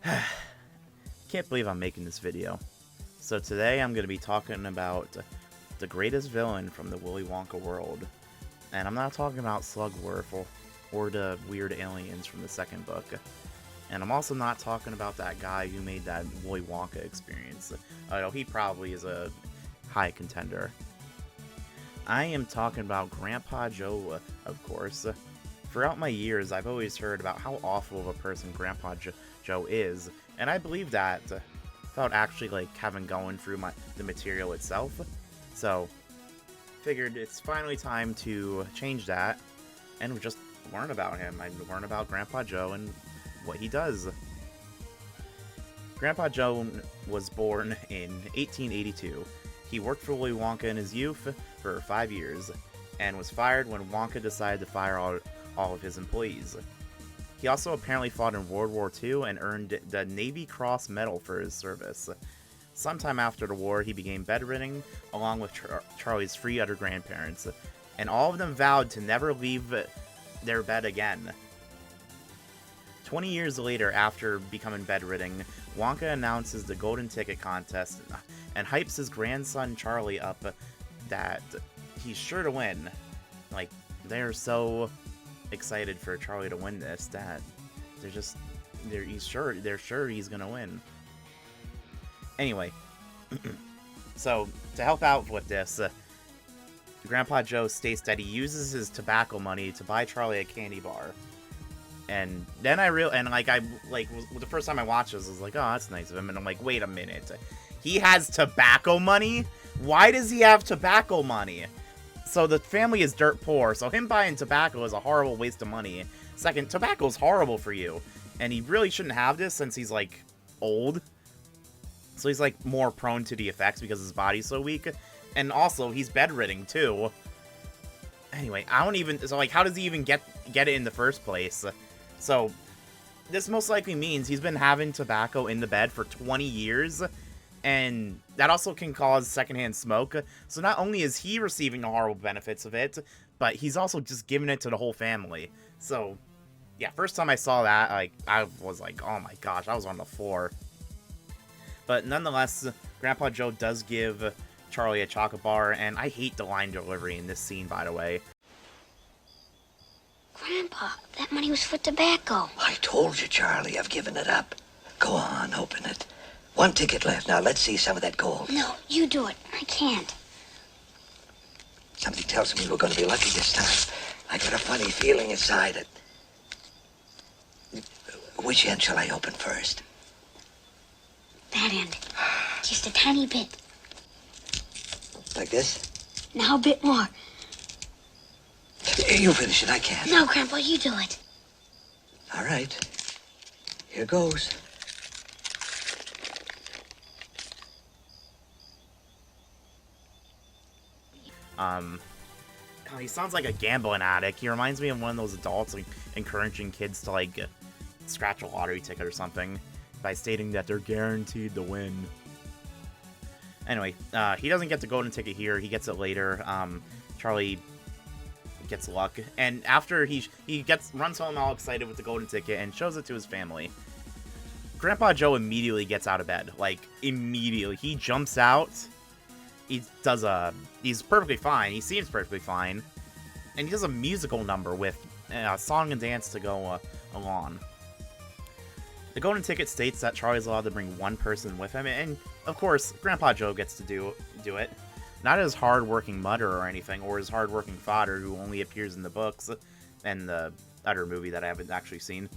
Can't believe I'm making this video. So today I'm going to be talking about the greatest villain from the Willy Wonka world. And I'm not talking about Slugworth or the weird aliens from the second book. And I'm also not talking about that guy who made that Willy Wonka experience. Although he probably is a high contender. I am talking about Grandpa Joe, of course. Throughout my years, I've always heard about how awful of a person Grandpa Joe is, and I believe that without actually having gone through the material itself. So, figured it's finally time to change that and just learn about him. I learn about Grandpa Joe and what he does. Grandpa Joe was born in 1882. He worked for Willy Wonka in his youth for 5 years, and was fired when Wonka decided to fire all of his employees. He also apparently fought in World War II and earned the Navy Cross Medal for his service. Sometime after the war, he became bedridden, along with Charlie's 3 other grandparents, and all of them vowed to never leave their bed again. 20 years later, after becoming bedridden, Wonka announces the Golden Ticket contest and hypes his grandson Charlie up that he's sure to win. They're so excited for Charlie to win this that they're sure he's gonna win. Anyway, so to help out with this, Grandpa Joe states that he uses his tobacco money to buy Charlie a candy bar. And then the first time I watched this, I was like, oh, that's nice of him. And I'm like, wait a minute. He has tobacco money? Why does he have tobacco money? So the family is dirt poor, so him buying tobacco is a horrible waste of money. Second, tobacco's horrible for you. And he really shouldn't have this since he's, old. So he's, more prone to the effects because his body's so weak. And also, he's bedridden, too. Anyway, how does he even get it in the first place? So, this most likely means he's been having tobacco in the bed for 20 years, and that also can cause secondhand smoke. So not only is he receiving the horrible benefits of it, but he's also just giving it to the whole family. So, yeah, first time I saw that, I was like, oh my gosh, I was on the floor. But nonetheless, Grandpa Joe does give Charlie a chocolate bar, and I hate the line delivery in this scene, by the way. Grandpa, that money was for tobacco. I told you, Charlie, I've given it up. Go on, open it. 1 ticket left. Now, let's see some of that gold. No, you do it. I can't. Something tells me we're going to be lucky this time. I got a funny feeling inside it. Which end shall I open first? That end. Just a tiny bit. Like this? Now a bit more. You finish it, I can't. No, Grandpa, you do it. All right. Here goes. He sounds like a gambling addict. He reminds me of one of those adults encouraging kids to scratch a lottery ticket or something by stating that they're guaranteed to win. Anyway, he doesn't get the golden ticket here. He gets it later. Charlie gets luck, and after he runs home all excited with the golden ticket and shows it to his family. Grandpa Joe immediately gets out of bed. Immediately. He jumps out. He's perfectly fine. He seems perfectly fine. And he does a musical number with a song and dance to go along. The golden ticket states that Charlie's allowed to bring 1 person with him, and of course, Grandpa Joe gets to do it. Not his hard-working mother or anything, or his hard-working father, who only appears in the books and the other movie that I haven't actually seen.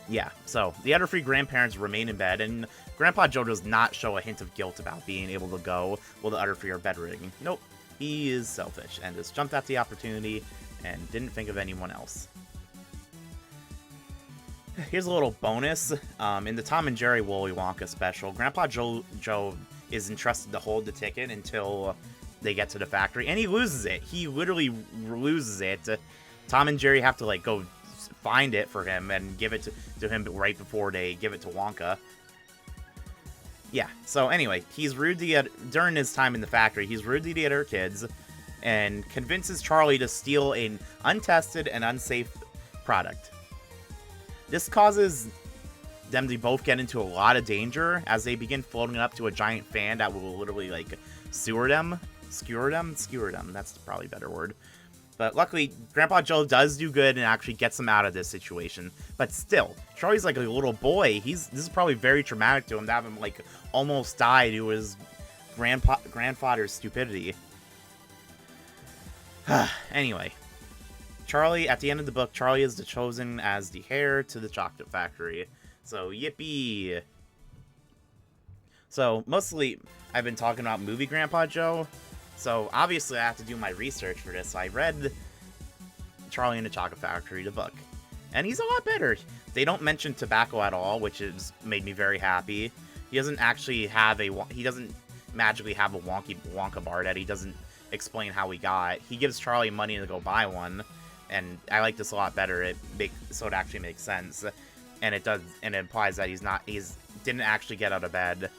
Yeah, so the other 3 grandparents remain in bed, and Grandpa Joe does not show a hint of guilt about being able to go while the other 3 are bedridden. Nope, he is selfish and just jumped at the opportunity and didn't think of anyone else. Here's a little bonus. In the Tom and Jerry Willy Wonka special, Grandpa Joe is entrusted to hold the ticket until they get to the factory, and he loses it. He literally loses it. Tom and Jerry have to go find it for him and give it to him right before they give it to Wonka. Yeah, so anyway, he's rude during his time in the factory, he's rude to the other kids, and convinces Charlie to steal an untested and unsafe product. This causes them to both get into a lot of danger as they begin floating up to a giant fan that will literally, like, skewer them. That's probably a better word. But luckily, Grandpa Joe does do good and actually gets him out of this situation. But still, Charlie's like a little boy. This is probably very traumatic to him to have him, like, almost die to his grandfather's stupidity. Anyway, Charlie, at the end of the book, Charlie is chosen as the heir to the chocolate factory. So, yippee! So, mostly, I've been talking about movie Grandpa Joe. So, obviously, I have to do my research for this. So I read Charlie and the Chocolate Factory, the book. And he's a lot better. They don't mention tobacco at all, which has made me very happy. He doesn't actually have he doesn't magically have a Wonka bar that he doesn't explain how he got. He gives Charlie money to go buy one. And I like this a lot better. So it actually makes sense. And it implies that he didn't actually get out of bed.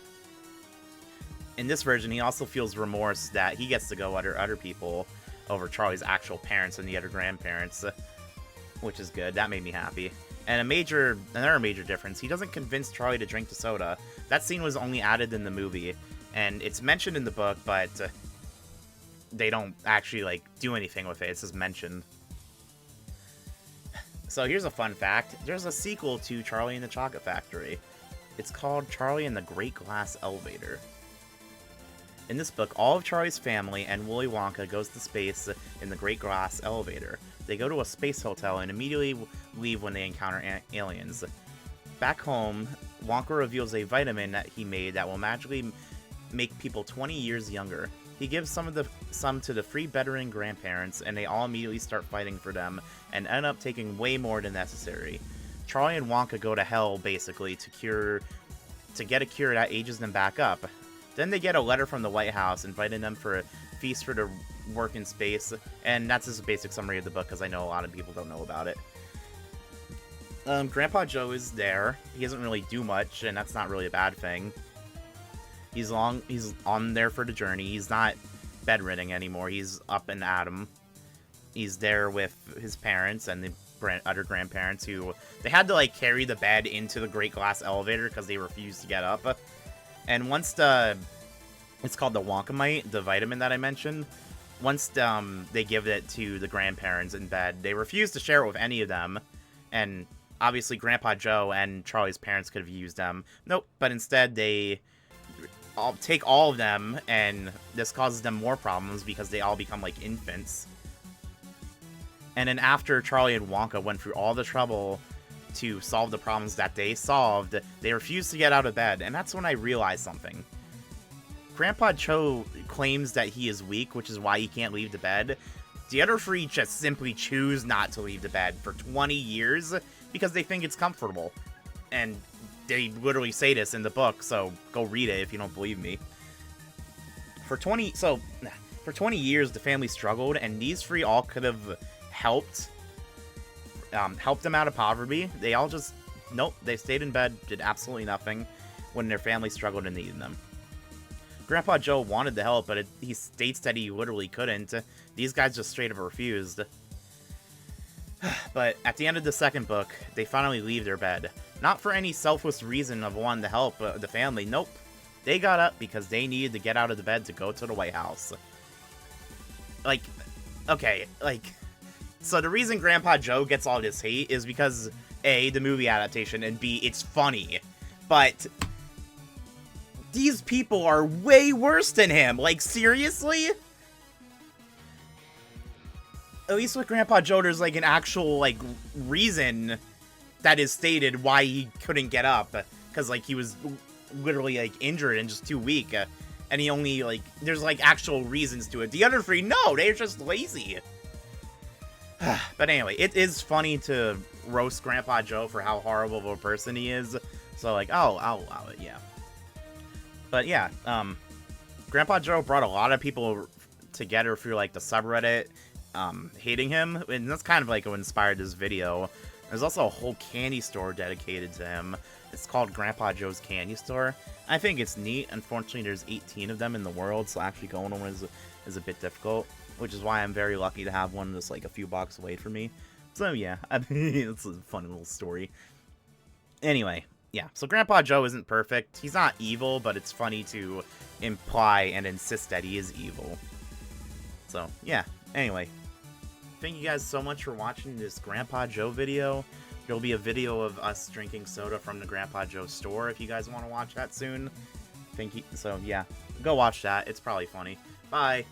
In this version, he also feels remorse that he gets to go under other people over Charlie's actual parents and the other grandparents, which is good. That made me happy. And another major difference, he doesn't convince Charlie to drink the soda. That scene was only added in the movie, and it's mentioned in the book, but they don't actually, like, do anything with it. It's just mentioned. So here's a fun fact. There's a sequel to Charlie and the Chocolate Factory. It's called Charlie and the Great Glass Elevator. In this book, all of Charlie's family and Willy Wonka goes to space in the Great Glass Elevator. They go to a space hotel and immediately leave when they encounter aliens. Back home, Wonka reveals a vitamin that he made that will magically make people 20 years younger. He gives some to the three veteran grandparents, and they all immediately start fighting for them and end up taking way more than necessary. Charlie and Wonka go to hell, basically, to get a cure that ages them back up. Then they get a letter from the White House inviting them for a feast for their work in space, and that's just a basic summary of the book because I know a lot of people don't know about it. Grandpa Joe is there. He doesn't really do much, and that's not really a bad thing. He's on there for the journey. He's not bedridden anymore. He's up and at 'em. He's there with his parents and the other grandparents who they had to, like, carry the bed into the Great Glass Elevator because they refused to get up. And once it's called the Wonkamite, the vitamin that I mentioned, once they give it to the grandparents in bed, they refuse to share it with any of them. And obviously Grandpa Joe and Charlie's parents could have used them. Nope, but instead they take all of them, and this causes them more problems because they all become like infants. And then after Charlie and Wonka went through all the trouble to solve the problems that they solved, they refused to get out of bed, and that's when I realized something. Grandpa Joe claims that he is weak, which is why he can't leave the bed. The other three just simply choose not to leave the bed for 20 years because they think it's comfortable. And they literally say this in the book, so go read it if you don't believe me. For 20 years, the family struggled, and these three all could have helped them out of poverty. They all just, nope, they stayed in bed, did absolutely nothing when their family struggled and needed them. Grandpa Joe wanted to help, but he states that he literally couldn't. These guys just straight up refused. But at the end of the second book, they finally leave their bed. Not for any selfless reason of wanting to help the family, nope. They got up because they needed to get out of the bed to go to the White House. Like, okay, like, so the reason Grandpa Joe gets all this hate is because, A, the movie adaptation, and B, it's funny. But these people are way worse than him. Like, seriously? At least with Grandpa Joe, there's, like, an actual, like, reason that is stated why he couldn't get up. Because, like, he was literally, like, injured and just too weak. And he only, like, there's, like, actual reasons to it. The other three, no, they're just lazy. But anyway, it is funny to roast Grandpa Joe for how horrible of a person he is. So, like, I'll allow it, yeah. But yeah, Grandpa Joe brought a lot of people together through, like, the subreddit, hating him. And that's kind of, like, what inspired this video. There's also a whole candy store dedicated to him. It's called Grandpa Joe's Candy Store. I think it's neat. Unfortunately, there's 18 of them in the world, so actually going to one is a bit difficult. Which is why I'm very lucky to have one that's like a few blocks away from me. So yeah, I mean, it's a fun little story. Anyway, yeah, so Grandpa Joe isn't perfect. He's not evil, but it's funny to imply and insist that he is evil. So, yeah, anyway. Thank you guys so much for watching this Grandpa Joe video. There'll be a video of us drinking soda from the Grandpa Joe store if you guys want to watch that soon. So, yeah, go watch that. It's probably funny. Bye!